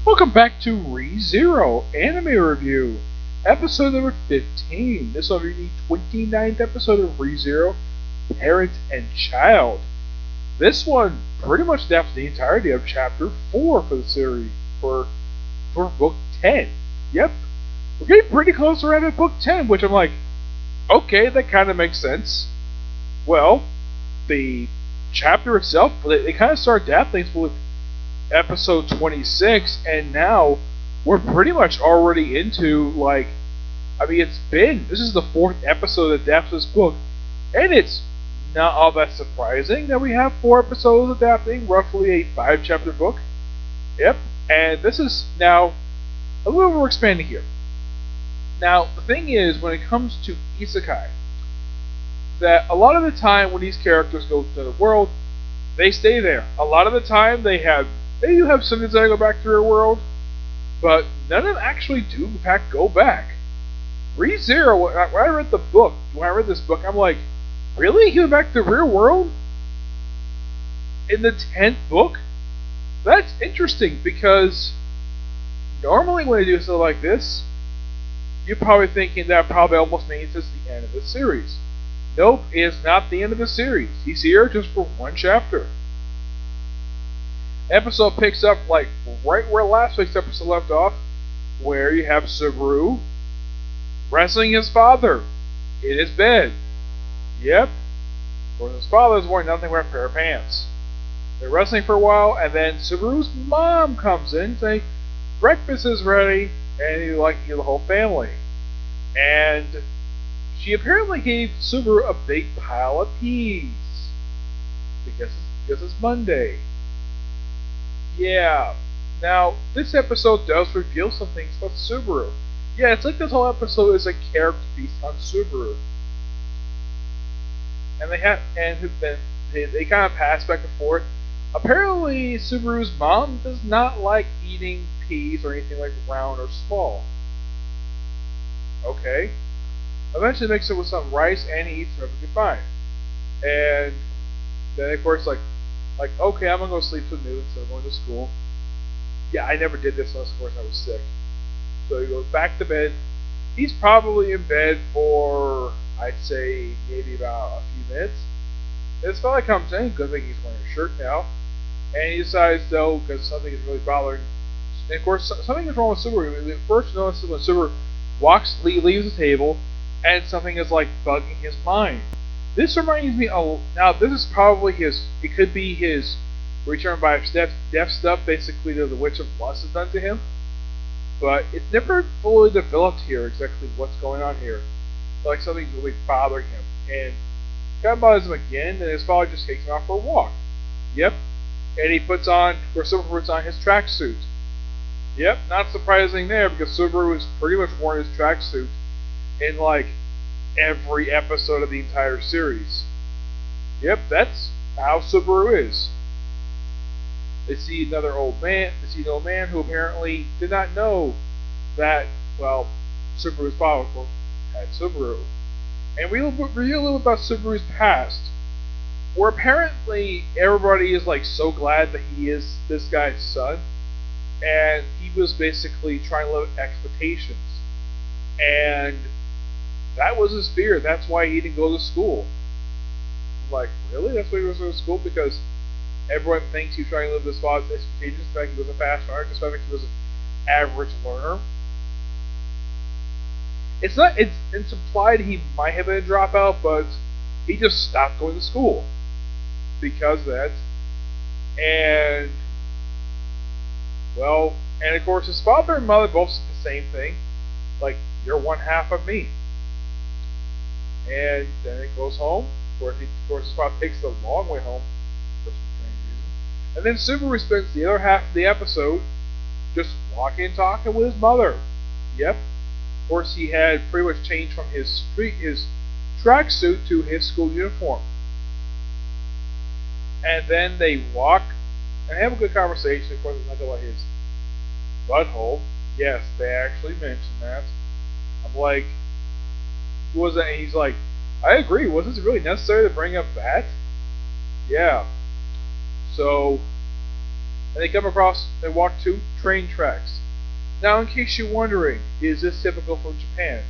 Welcome back to ReZero Anime Review, episode number 15. This will be the 29th episode of ReZero Parent and Child. This one pretty much adapts the entirety of chapter 4 for the series, for book 10. Yep, we're getting pretty close around at book 10, which I'm like, okay, that kind of makes sense. Well, the chapter itself, they kind of start adapting with episode 26, and now we're pretty much already into, this is the fourth episode that adapts this book, and it's not all that surprising that we have 4 episodes adapting roughly a 5-chapter book. Yep, and this is now a little more expanded here. Now, the thing is, when it comes to isekai, that a lot of the time when these characters go to the world, they stay there. A lot of the time they do have some desire to go back to their world, but none of them actually do in fact go back. ReZero, when I read this book, I'm like, really? He went back to the real world? In the 10th book? That's interesting, because normally when I do something like this, you're probably thinking that probably almost means it's the end of the series. Nope, it's not the end of the series. He's here just for one chapter. Episode picks up right where last week's episode left off, where you have Subaru wrestling his father in his bed. Yep, for his father's wearing nothing but a pair of pants. They're wrestling for a while, and then Subaru's mom comes in saying, breakfast is ready, and he'd like to give the whole family. And she apparently gave Subaru a big pile of peas because it's Monday. Yeah. Now, this episode does reveal some things about Subaru. Yeah, it's like this whole episode is a character piece on Subaru. And they kind of pass back and forth. Apparently, Subaru's mom does not like eating peas or anything like round or small. Okay. Eventually mix it with some rice and he eats perfectly fine. And then of course okay, I'm gonna go sleep till noon instead of going to school. Yeah, I never did this unless of course I was sick. So he goes back to bed. He's probably in bed for, I'd say, maybe about a few minutes. And his father comes in, good thing he's wearing a shirt now. And he decides though, because something is really bothering. And of course something is wrong with Subaru. The first notice is when Subaru leaves the table, and something is bugging his mind. This reminds me of, now this is probably it could be his return by death stuff, basically that the Witch of Lust has done to him. But it's never fully developed here exactly what's going on here. Something's really bothering him. And kind of bothers him again, and his father just takes him out for a walk. Yep. And he puts on his tracksuit. Yep, not surprising there, because Subaru has pretty much worn his tracksuit in every episode of the entire series. Yep, that's how Subaru is. They see an old man who apparently did not know that, Subaru's father had Subaru. And we reveal a little about Subaru's past, where apparently everybody is so glad that he is this guy's son, and he was basically trying to live expectations. And that was his fear. That's why he didn't go to school. I'm like, really? That's why he was going to school? Because everyone thinks he's trying to live this father's expectations. In fact, he was a fast learner. Just like he was an average learner. It's implied he might have been a dropout, but he just stopped going to school because of that. And and of course his father and mother both said the same thing. You're one half of me. And then it goes home. Of course, his father takes the long way home for some strange reason. And then Subaru spends the other half of the episode just walking and talking with his mother. Yep. Of course, he had pretty much changed from his tracksuit to his school uniform. And then they walk and have a good conversation. Of course, it's not about his butthole. Yes, they actually mentioned that. I'm like, who was that? And he's like, I agree. Was this really necessary to bring up that? Yeah. So and they come across and walk 2 train tracks. Now, in case you're wondering, is this typical from Japan?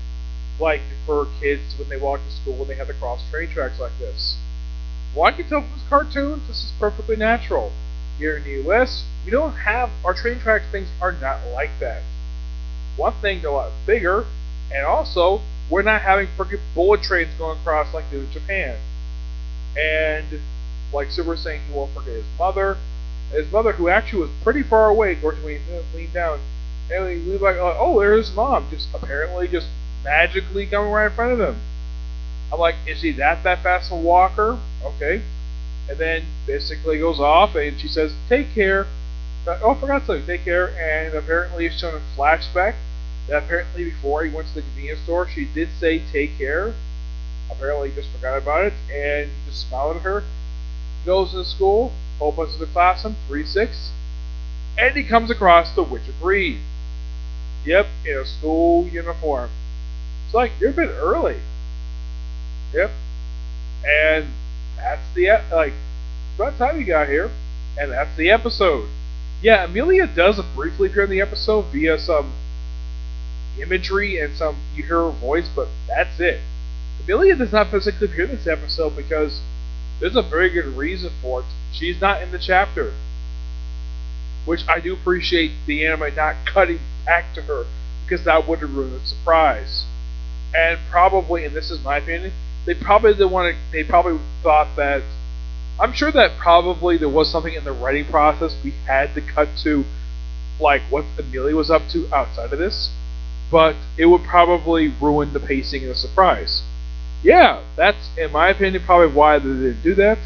Like for kids when they walk to school when they have to cross train tracks like this? Well, I can tell from this cartoon, this is perfectly natural. Here in the U.S., we don't have, our train tracks things are not like that. One thing, they're a lot bigger, and also, we're not having freaking bullet trains going across like they do in Japan. And, like Super was saying, he won't forget his mother. His mother, who actually was pretty far away, of course, when he leaned down, and he leaned like, oh, there's his mom, just apparently just magically coming right in front of him. I'm like, is he that fast a walker? Okay. And then basically goes off, and she says, take care. Oh, I forgot to take care. And apparently it's shown a flashback that apparently before he went to the convenience store, she did say take care. Apparently he just forgot about it and just smiled at her. Goes to school, opens the classroom, 3-6, and he comes across the Witch of Greed. Yep, in a school uniform. It's like, you're a bit early. Yep. And that's the, like, about time you got here. And that's the episode. Yeah, Amelia does briefly appear in the episode via some imagery and some, you hear her voice, but that's it. Amelia does not physically appear in this episode because there's a very good reason for it. She's not in the chapter. Which I do appreciate the anime not cutting back to her, because that would have ruined the surprise. And probably, and this is my opinion, they probably thought that, I'm sure that probably there was something in the writing process we had to cut to, like what Amelia was up to outside of this, but it would probably ruin the pacing and the surprise. Yeah, that's, in my opinion, probably why they didn't do that.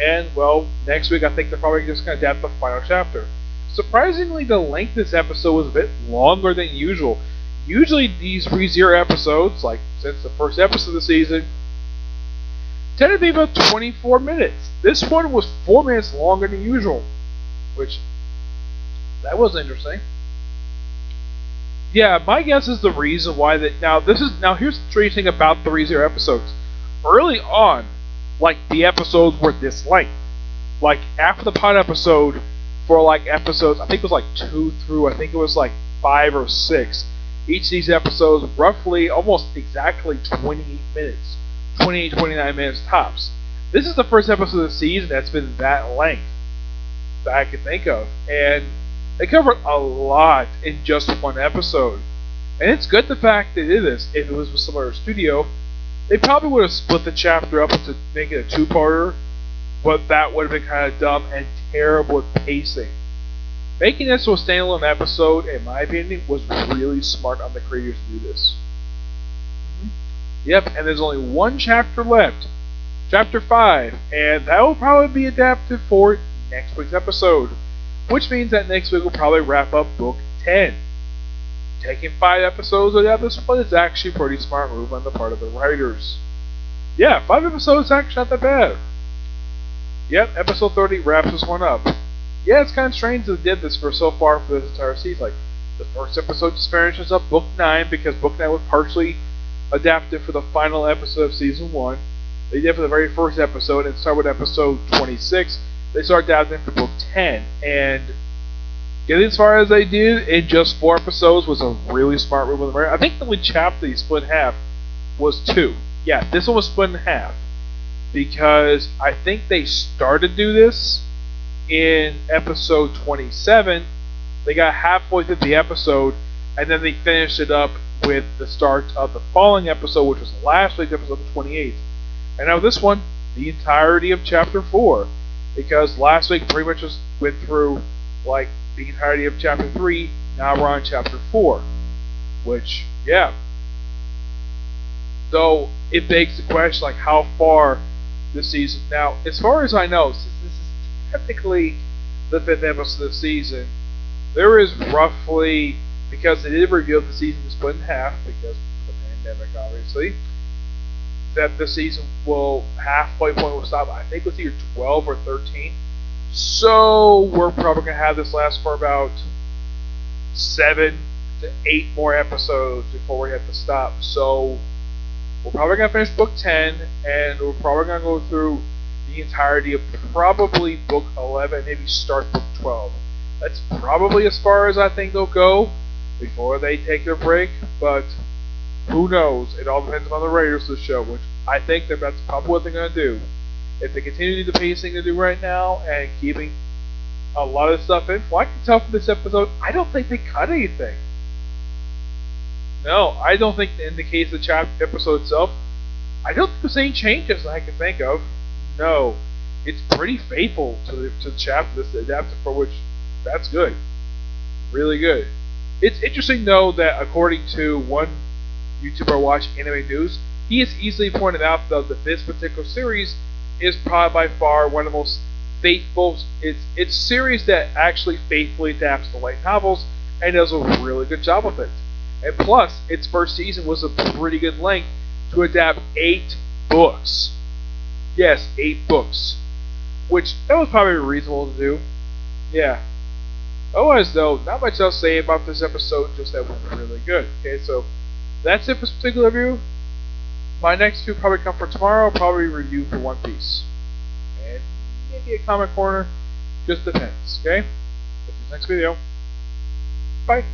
And, well, next week I think they're probably just going to adapt the final chapter. Surprisingly, the length of this episode was a bit longer than usual. Usually these ReZero episodes, like since the first episode of the season, tend to be about 24 minutes. This one was 4 minutes longer than usual, which, that was interesting. Yeah, my guess is the reason why that. Now here's the strange thing about the ReZero episodes. Early on, like the episodes were this length. Like after the pilot episode, for like episodes, I think it was like 2 through, I think it was like 5 or 6. Each of these episodes roughly almost exactly 28 minutes. 28, 29 minutes tops. This is the first episode of the season that's been that length that I can think of. And they covered a lot in just one episode. And it's good the fact they did this. If it was with some other studio, they probably would have split the chapter up to make it a 2-parter, but that would have been kind of dumb and terrible with pacing. Making this a standalone episode, in my opinion, was really smart on the creators to do this. Yep, and there's only one chapter left. Chapter 5, and that will probably be adapted for next week's episode. Which means that next week we'll probably wrap up Book 10. Taking 5 episodes without this one is actually a pretty smart move on the part of the writers. Yeah, 5 episodes is actually not that bad. Yep, episode 30 wraps this one up. Yeah, it's kind of strange that they did this for so far for this entire season. Like, the first episode just finishes up Book 9 because Book 9 was partially adapted for the final episode of Season 1. They did for the very first episode and start with episode 26. They started adapting for Book 10. And getting as far as they did in just 4 episodes was a really smart move on the I think the only chapter they split in half was 2. Yeah, this one was split in half. Because I think they started to do this in episode 27. They got halfway through the episode, and then they finished it up with the start of the following episode, which was last week's episode 28. And now this one, the entirety of chapter 4. Because last week pretty much just went through like the entirety of chapter 3, now we're on chapter 4. Which, yeah. So it begs the question, like, how far this season. Now, as far as I know, since this is technically the 5th episode of the season, there is roughly, because they did reveal the season is split in half, because of the pandemic, obviously, that the season will, halfway point will stop, I think it's either 12 or 13. So, we're probably going to have this last for about 7 to 8 more episodes before we have to stop. So, we're probably going to finish Book 10, and we're probably going to go through the entirety of probably book 11, maybe start book 12. That's probably as far as I think they'll go before they take their break, but who knows? It all depends on the writers of the show, which I think that that's probably what they're going to do. If they continue the pacing they do right now and keeping a lot of stuff in, well, I can tell from this episode, I don't think they cut anything. No, I don't think in the case of the episode itself, I don't think there's any changes I can think of. No, it's pretty faithful to the chapter this adapted for, which that's good, really good. It's interesting though that according to one YouTuber I watch, Anime News, he has easily pointed out though that this particular series is probably by far one of the most faithful. It's series that actually faithfully adapts the light novels and does a really good job with it. And plus, its first season was a pretty good length to adapt 8 books. Yes, 8 books. Which, that was probably reasonable to do. Yeah. Otherwise, though, not much else to say about this episode, just that it was really good. Okay, so that's it for this particular review. My next two probably come for tomorrow. I'll probably review for One Piece. And maybe a comic corner. Just depends, okay? See you next video. Bye.